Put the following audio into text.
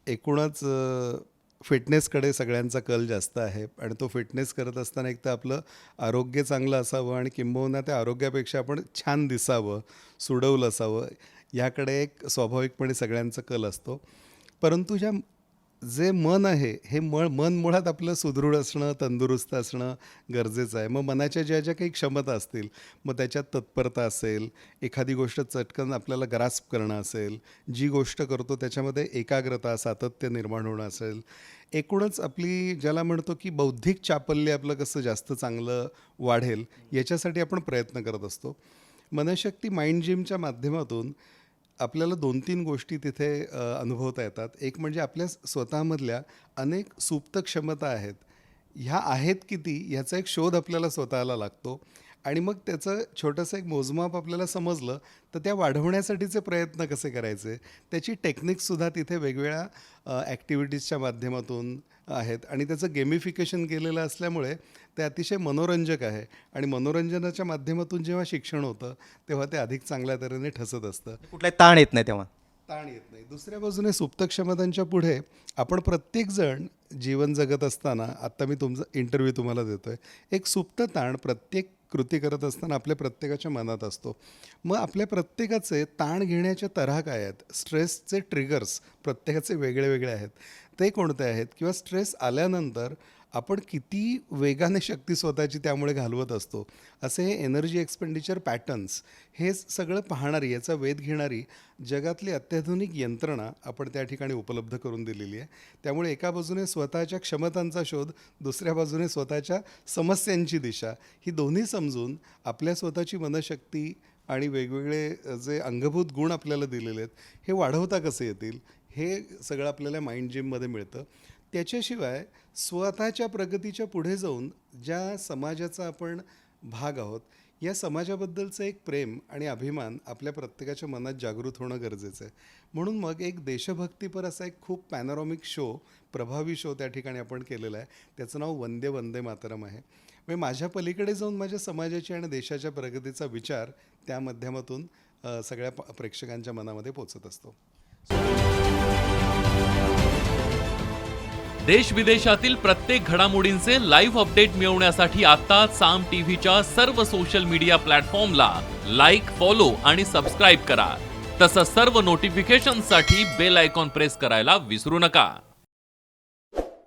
एकूणच फिटनेसकडे सगळ्यांचा कल जास्त आहे आणि तो फिटनेस करत असताना एक तर आपलं आरोग्य चांगलं असावं आणि किंबहुना त्या आरोग्यापेक्षा आपण छान दिसावं, सुडवलं असावं, याकडे एक स्वाभाविकपणे सगळ्यांचा कल असतो. परंतु जे मन आहे हे मन मुळात आपलं सुदृढ असणं, तंदुरुस्त असणं गरजेचं आहे. मग मनाच्या ज्या ज्या काही क्षमता असतील, मग त्याच्यात तत्परता असेल, एखादी गोष्ट चटकन आपल्याला ग्रास्प करणं असेल, जी गोष्ट करतो त्याच्यामध्ये एकाग्रता, सातत्य निर्माण होणं असेल, एकूणच आपली ज्याला म्हणतो की बौद्धिक चापल्य आपलं कसं जास्त चांगलं वाढेल, याच्यासाठी आपण प्रयत्न करत असतो. मनशक्ती माइंड जिमच्या माध्यमातून आपल्याला 2-3 गोष्टी तिथे अनुभवता येतात. एक म्हणजे आपल्या स्वतःमधल्या अनेक सुप्त क्षमता आहेत. ह्या आहेत किती ह्याचा एक शोध आपल्याला स्वतःला लागतो आणि मग त्याचं छोटंसं एक मोजमाप आपल्याला समजलं, तर त्या वाढवण्यासाठीचे प्रयत्न कसे करायचे, त्याची टेक्निक्ससुद्धा तिथे वेगवेगळ्या ॲक्टिव्हिटीजच्या माध्यमातून आहेत आणि त्याचं गेमिफिकेशन केलेलं असल्यामुळे ते अतिशय मनोरंजक आहे आणि मनोरंजनाच्या माध्यमातून जेव्हा शिक्षण होतं, तेव्हा ते अधिक चांगल्या तऱ्हेने ठसत असतं. कुठलाही ताण येत नाही तेव्हा. ताण येत नाही. दुसऱ्या बाजूने सुप्त क्षमतांच्या पुढे आपण प्रत्येकजण जीवन जगत असताना, आत्ता मी तुमचा इंटरव्ह्यू तुम्हाला देतो आहे, एक सुप्त ताण प्रत्येक कृती करत असताना आपल्या प्रत्येकाच्या मनात असतो. मग आपल्या प्रत्येकाचे ताण घेण्याच्या तऱ्हा काय आहेत, स्ट्रेसचे ट्रिगर्स प्रत्येकाचे वेगळे वेगळे आहेत, ते कोणते आहेत, किंवा स्ट्रेस आल्यानंतर आपण किती वेगाने शक्ती स्वतःची त्यामुळे घालवत असतो, असे हे एनर्जी एक्सपेंडिचर पॅटर्न्स, हे सगळं पाहणारी, याचा वेध घेणारी जगातली अत्याधुनिक यंत्रणा आपण त्या ठिकाणी उपलब्ध करून दिलेली आहे. त्यामुळे एका बाजूने स्वतःच्या क्षमतांचा शोध, दुसऱ्या बाजूने स्वतःच्या समस्यांची दिशा, ही दोन्ही समजून आपल्या स्वतःची मनशक्ती आणि वेगवेगळे जे अंगभूत गुण आपल्याला दिलेले आहेत, हे वाढवता कसे येतील, हे सगळं आपल्याला माइंड जिममध्ये मिळतं. त्याच्याशिवाय स्वतःच्या प्रगतीच्या पुढे जाऊन ज्या समाजाचा आपण भाग आहोत, या समाजाबद्दलचं एक प्रेम आणि अभिमान आपल्या प्रत्येकाच्या मनात जागृत होणं गरजेचं आहे. म्हणून मग एक देशभक्तीपर असा एक खूप पॅनॉरॉमिक शो, प्रभावी शो त्या ठिकाणी आपण केलेला आहे. त्याचं नाव वंदे वंदे मातरम आहे. म्हणजे माझ्या पलीकडे जाऊन माझ्या समाजाची आणि देशाच्या प्रगतीचा विचार त्या माध्यमातून सगळ्या प्रेक्षकांच्या मनामध्ये पोचत असतो. देश विदेशातील प्रत्येक घडामोडींचे लाईव्ह अपडेट मिळवण्यासाठी आता साम टीव्हीच्या सर्व सोशल मीडिया प्लॅटफॉर्मला लाईक, फॉलो आणि सबस्क्राईब करा. तसंच सर्व नोटिफिकेशनसाठी बेल आयकॉन प्रेस करायला विसरू नका.